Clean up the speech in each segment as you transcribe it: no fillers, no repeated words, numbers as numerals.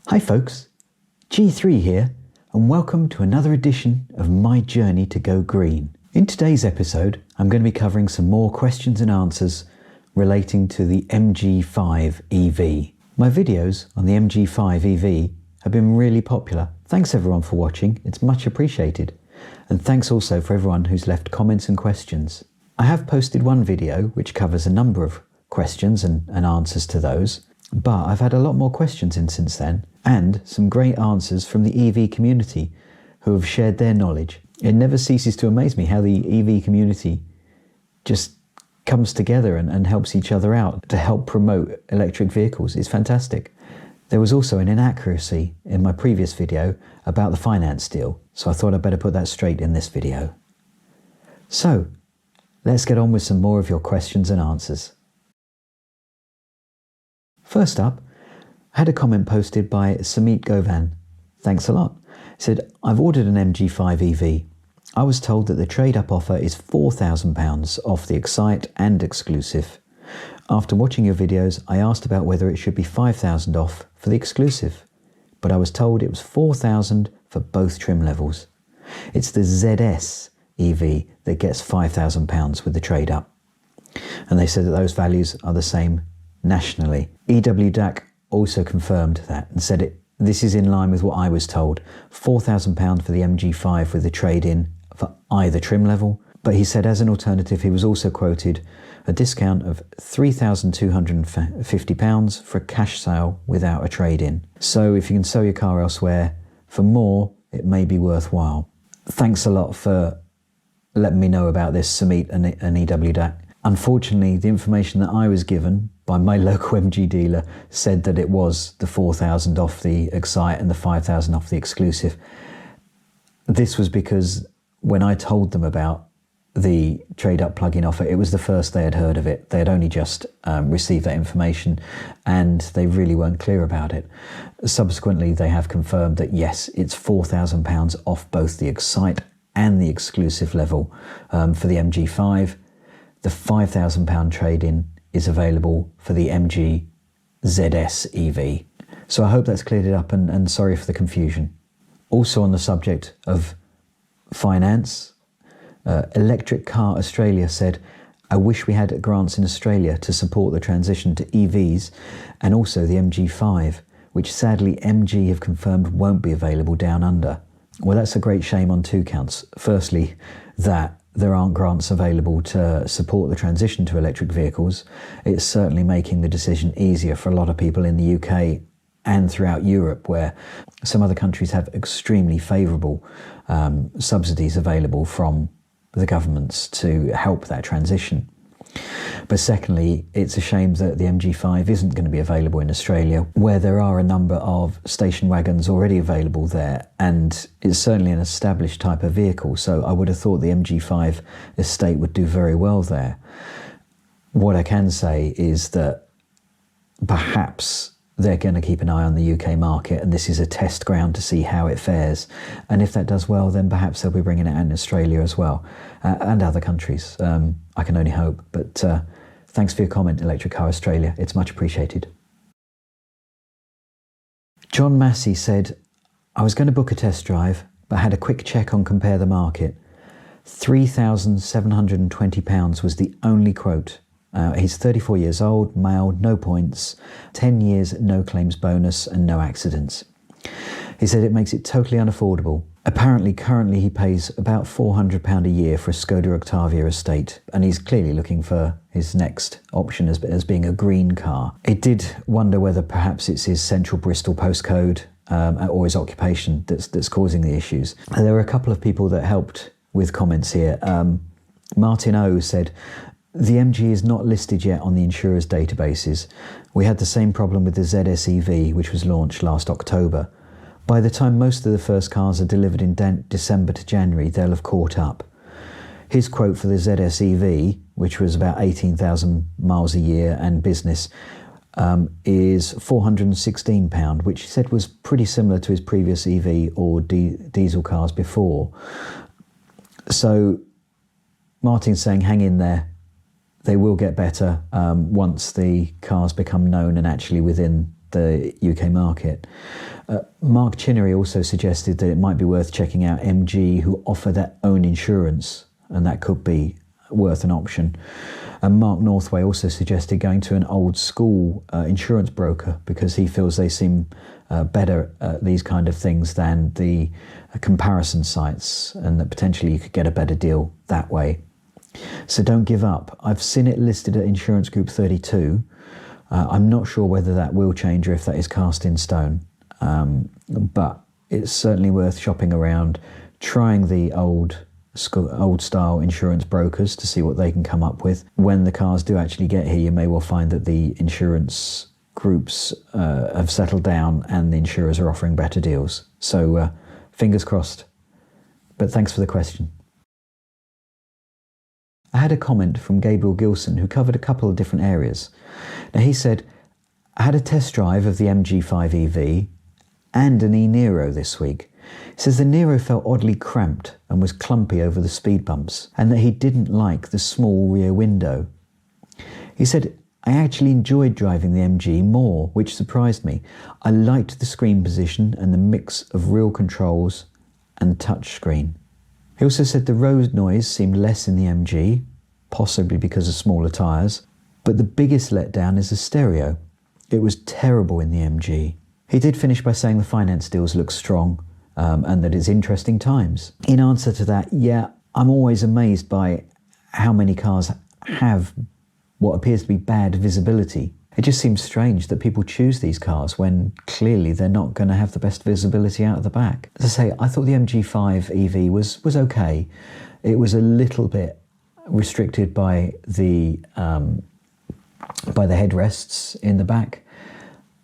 Hi folks, G3 here, and welcome to another edition of my journey to go green. In today's episode, I'm going to be covering some more questions and answers relating to the MG5 EV. My videos on the MG5 EV have been really popular. Thanks everyone for watching, it's much appreciated. And thanks also for everyone who's left comments and questions. I have posted one video which covers a number of questions and answers to those, but I've had a lot more questions in since then, and some great answers from the EV community who have shared their knowledge. It never ceases to amaze me how the EV community just comes together and helps each other out to help promote electric vehicles. It's fantastic. There was also an inaccuracy in my previous video about the finance deal, so I thought I'd better put that straight in this video. So, let's get on with some more of your questions and answers. First up, I had a comment posted by Samit Govan. Thanks a lot. He said, I've ordered an MG5 EV. I was told that the trade-up offer is £4,000 off the Excite and Exclusive. After watching your videos, I asked about whether it should be £5,000 off for the Exclusive, but I was told it was £4,000 for both trim levels. It's the ZS EV that gets £5,000 with the trade-up. And they said that those values are the same nationally. EWDAC also confirmed that and said this is in line with what I was told. £4,000 for the MG5 with the trade-in for either trim level. But he said as an alternative he was also quoted a discount of £3,250 for a cash sale without a trade-in. So if you can sell your car elsewhere for more, it may be worthwhile. Thanks a lot for letting me know about this, Samit and EWDAC. Unfortunately, the information that I was given by my local MG dealer said that it was the £4,000 off the Excite and the £5,000 off the Exclusive. This was because when I told them about the trade-up plug-in offer, it was the first they had heard of it. They had only just received that information and they really weren't clear about it. Subsequently, they have confirmed that yes, it's £4,000 off both the Excite and the Exclusive level for the MG5. The £5,000 trade-in is available for the MG ZS EV. So I hope that's cleared it up and sorry for the confusion. Also on the subject of finance, Electric Car Australia said, I wish we had grants in Australia to support the transition to EVs and also the MG5, which sadly MG have confirmed won't be available down under. Well, that's a great shame on two counts. Firstly, that there aren't grants available to support the transition to electric vehicles. It's certainly making the decision easier for a lot of people in the UK and throughout Europe, where some other countries have extremely favourable subsidies available from the governments to help that transition. But secondly, it's a shame that the MG5 isn't going to be available in Australia, where there are a number of station wagons already available there, and it's certainly an established type of vehicle, so I would have thought the MG5 estate would do very well there. What I can say is that perhaps they're going to keep an eye on the UK market, and this is a test ground to see how it fares. And if that does well, then perhaps they'll be bringing it out in Australia as well, and other countries. I can only hope. But thanks for your comment, Electric Car Australia. It's much appreciated. John Massey said, I was going to book a test drive, but had a quick check on Compare the Market. £3,720 was the only quote. He's 34 years old, male, no points, 10 years, no claims bonus and no accidents. He said it makes it totally unaffordable. Apparently, currently he pays about £400 a year for a Skoda Octavia estate, and he's clearly looking for his next option as being a green car. It did wonder whether perhaps it's his central Bristol postcode or his occupation that's causing the issues. And there were a couple of people that helped with comments here. Martin O said, the MG is not listed yet on the insurer's databases. We had the same problem with the ZS EV, which was launched last October. By the time most of the first cars are delivered in December to January, they'll have caught up. His quote for the ZS EV, which was about 18,000 miles a year and business, is £416, which he said was pretty similar to his previous EV or diesel cars before. So Martin's saying, hang in there. they will get better once the cars become known and actually within the UK market. Mark Chinnery also suggested that it might be worth checking out MG, who offer their own insurance, and that could be worth an option. And Mark Northway also suggested going to an old school insurance broker, because he feels they seem better at these kind of things than the comparison sites, and that potentially you could get a better deal that way. So don't give up. I've seen it listed at Insurance Group 32. I'm not sure whether that will change or if that is cast in stone, but it's certainly worth shopping around, trying the old style insurance brokers to see what they can come up with. When the cars do actually get here, you may well find that the insurance groups have settled down and the insurers are offering better deals. So fingers crossed. But thanks for the question. I had a comment from Gabriel Gilson, who covered a couple of different areas. Now he said, I had a test drive of the MG5 EV and an e-Niro this week. He says the Niro felt oddly cramped and was clumpy over the speed bumps, and that he didn't like the small rear window. He said, I actually enjoyed driving the MG more, which surprised me. I liked the screen position and the mix of real controls and touchscreen. He also said the road noise seemed less in the MG, possibly because of smaller tyres, but the biggest letdown is the stereo. It was terrible in the MG. He did finish by saying the finance deals look strong, and that it's interesting times. In answer to that, yeah, I'm always amazed by how many cars have what appears to be bad visibility. It just seems strange that people choose these cars when clearly they're not going to have the best visibility out of the back. As I say, I thought the MG5 EV was okay. It was a little bit restricted by the headrests in the back,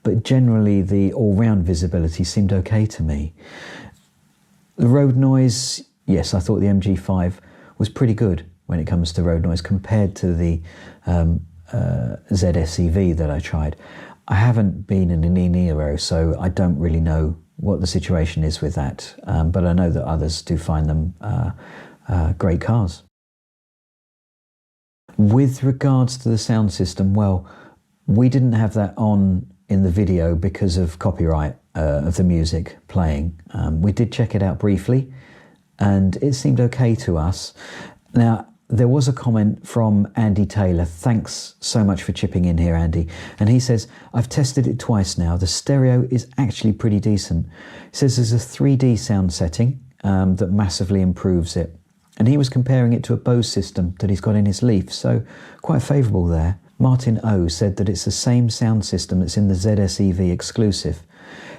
but generally the all-round visibility seemed okay to me. The road noise, yes, I thought the MG5 was pretty good when it comes to road noise compared to the ZS EV that I tried. I haven't been in an e-Niro, so I don't really know what the situation is with that, but I know that others do find them great cars. With regards to the sound system, well, we didn't have that on in the video because of copyright of the music playing. We did check it out briefly and it seemed okay to us. Now, there was a comment from Andy Taylor. Thanks so much for chipping in here, Andy. And he says, I've tested it twice now. The stereo is actually pretty decent. He says there's a 3D sound setting that massively improves it. And he was comparing it to a Bose system that he's got in his Leaf, so quite favourable there. Martin O said that it's the same sound system that's in the ZS EV exclusive.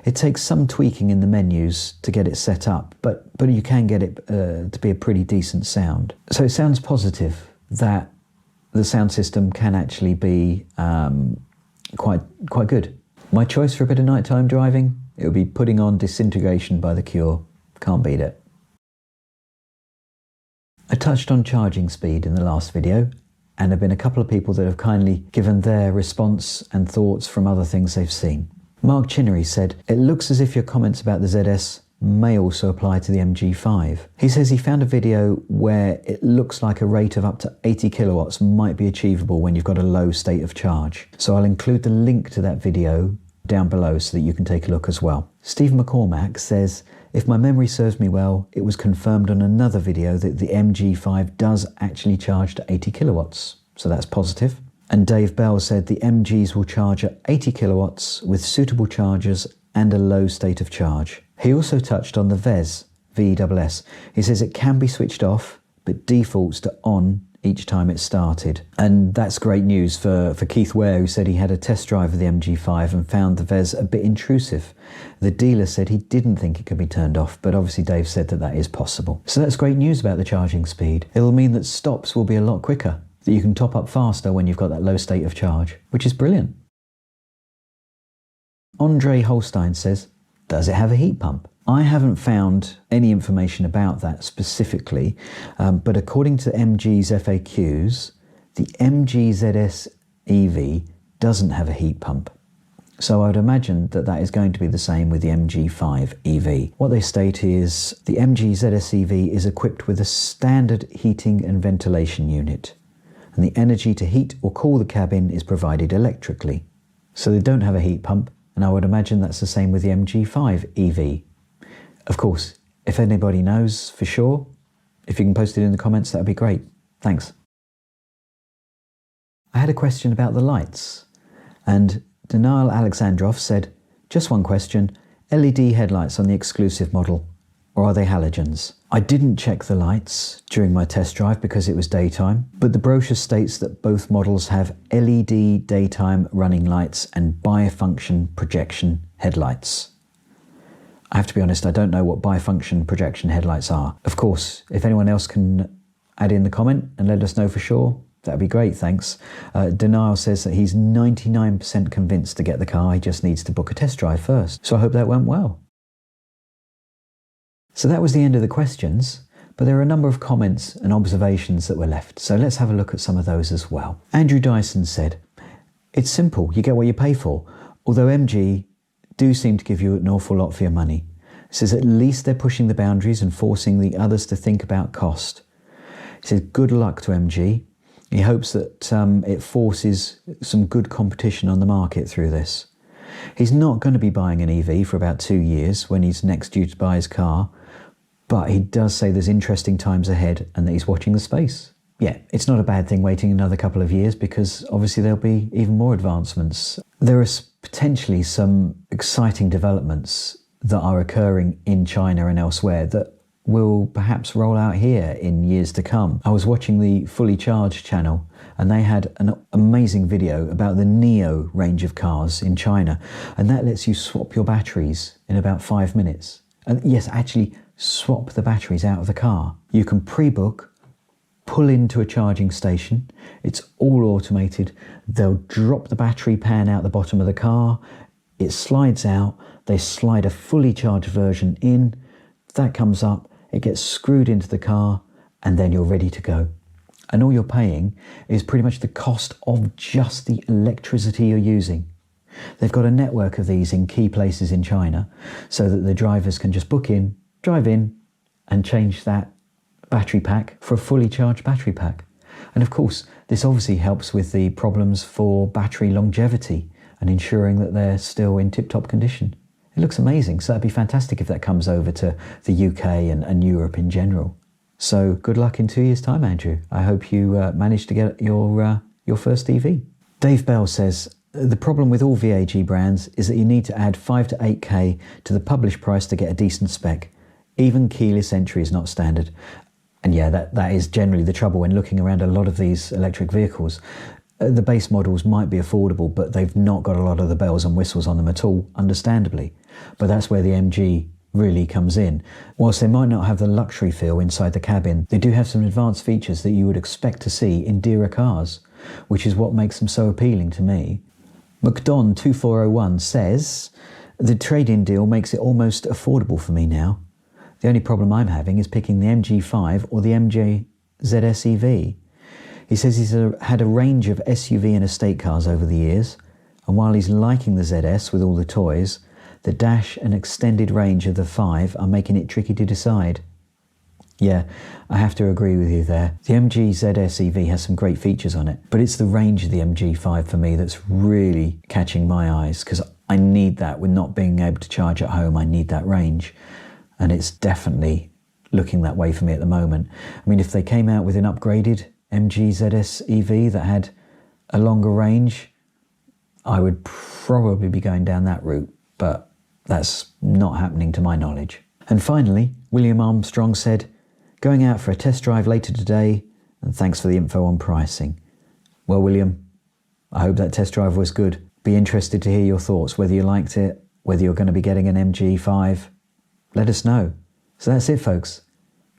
It takes some tweaking in the menus to get it set up, but you can get it to be a pretty decent sound. So it sounds positive that the sound system can actually be quite good. My choice for a bit of nighttime driving, it would be putting on Disintegration by The Cure. Can't beat it. I touched on charging speed in the last video, and there have been a couple of people that have kindly given their response and thoughts from other things they've seen. Mark Chinnery said, it looks as if your comments about the ZS may also apply to the MG5. He says he found a video where it looks like a rate of up to 80 kilowatts might be achievable when you've got a low state of charge. So I'll include the link to that video down below so that you can take a look as well. Steve McCormack says, if my memory serves me well, it was confirmed on another video that the MG5 does actually charge to 80 kilowatts. So that's positive. And Dave Bell said the MGs will charge at 80 kilowatts with suitable chargers and a low state of charge. He also touched on the VES. He says it can be switched off, but defaults to on each time it started. And that's great news for Keith Ware, who said he had a test drive of the MG5 and found the VES a bit intrusive. The dealer said he didn't think it could be turned off, but obviously Dave said that that is possible. So that's great news about the charging speed. It'll mean that stops will be a lot quicker, that you can top up faster when you've got that low state of charge, which is brilliant. Andre Holstein says, does it have a heat pump? I haven't found any information about that specifically, but according to MG's FAQs, the MG ZS EV doesn't have a heat pump. So I would imagine that that is going to be the same with the MG5 EV. What they state is the MG ZS EV is equipped with a standard heating and ventilation unit. and the energy to heat or cool the cabin is provided electrically. So they don't have a heat pump, and I would imagine that's the same with the MG5 EV. Of course, if anybody knows for sure, if you can post it in the comments, that would be great. Thanks. I had a question about the lights, and Daniil Alexandrov said, just one question, LED headlights on the exclusive model, or are they halogens? I didn't check the lights during my test drive because it was daytime, but the brochure states that both models have LED daytime running lights and bifunction projection headlights. I have to be honest, I don't know what bifunction projection headlights are. Of course, if anyone else can add in the comment and let us know for sure, that'd be great, thanks. Denial says that he's 99% convinced to get the car, he just needs to book a test drive first. So I hope that went well. So that was the end of the questions, but there are a number of comments and observations that were left. So let's have a look at some of those as well. Andrew Dyson said, it's simple, you get what you pay for, although MG do seem to give you an awful lot for your money. He says at least they're pushing the boundaries and forcing the others to think about cost. He says good luck to MG. He hopes that it forces some good competition on the market through this. He's not going to be buying an EV for about 2 years when he's next due to buy his car, but he does say there's interesting times ahead and that he's watching the space. Yeah, it's not a bad thing waiting another couple of years because obviously there'll be even more advancements. There are potentially some exciting developments that are occurring in China and elsewhere that will perhaps roll out here in years to come. I was watching the Fully Charged channel and they had an amazing video about the Neo range of cars in China, and that lets you swap your batteries in about 5 minutes. And yes, actually swap the batteries out of the car. You can pre-book, pull into a charging station, it's all automated, they'll drop the battery pan out the bottom of the car, it slides out, they slide a fully charged version in, that comes up, it gets screwed into the car, and then you're ready to go. And all you're paying is pretty much the cost of just the electricity you're using. They've got a network of these in key places in China so that the drivers can just book in, drive in, and change that battery pack for a fully charged battery pack. And of course, this obviously helps with the problems for battery longevity and ensuring that they're still in tip-top condition. It looks amazing, so that'd be fantastic if that comes over to the UK and Europe in general. So good luck in 2 years' time, Andrew. I hope you manage to get your first EV. Dave Bell says, the problem with all VAG brands is that you need to add 5 to 8k to the published price to get a decent spec. Even keyless entry is not standard. And yeah, that is generally the trouble when looking around a lot of these electric vehicles. The base models might be affordable, but they've not got a lot of the bells and whistles on them at all, understandably. But that's where the MG really comes in. Whilst they might not have the luxury feel inside the cabin, they do have some advanced features that you would expect to see in dearer cars, which is what makes them so appealing to me. McDon2401 says, the trade-in deal makes it almost affordable for me now. The only problem I'm having is picking the MG5 or the MG ZS EV. He says he's had a range of SUV and estate cars over the years, and while he's liking the ZS with all the toys, the dash and extended range of the 5 are making it tricky to decide. Yeah, I have to agree with you there. The MG ZS EV has some great features on it, but it's the range of the MG5 for me that's really catching my eyes, because I need that. With not being able to charge at home, I need that range, and it's definitely looking that way for me at the moment. I mean, if they came out with an upgraded MG ZS EV that had a longer range, I would probably be going down that route, but that's not happening to my knowledge. And finally, William Armstrong said, going out for a test drive later today, and thanks for the info on pricing. Well, William, I hope that test drive was good. Be interested to hear your thoughts, whether you liked it, whether you're going to be getting an MG5. Let us know. So that's it, folks.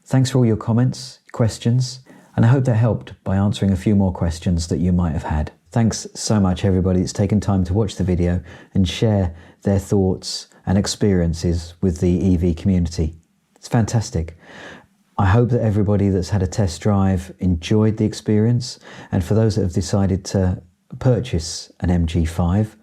Thanks for all your comments, questions, and I hope that helped by answering a few more questions that you might have had. Thanks so much, everybody that's taken time to watch the video and share their thoughts and experiences with the EV community. It's fantastic. I hope that everybody that's had a test drive enjoyed the experience, and for those that have decided to purchase an MG5,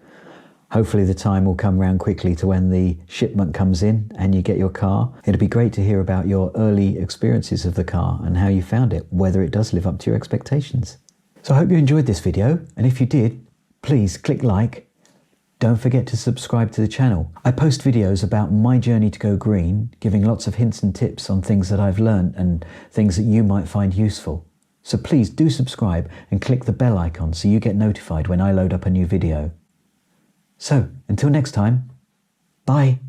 hopefully the time will come round quickly to when the shipment comes in and you get your car. It'd be great to hear about your early experiences of the car and how you found it, whether it does live up to your expectations. So I hope you enjoyed this video, and if you did, please click like. Don't forget to subscribe to the channel. I post videos about my journey to go green, giving lots of hints and tips on things that I've learned and things that you might find useful. So please do subscribe and click the bell icon so you get notified when I load up a new video. So until next time, bye.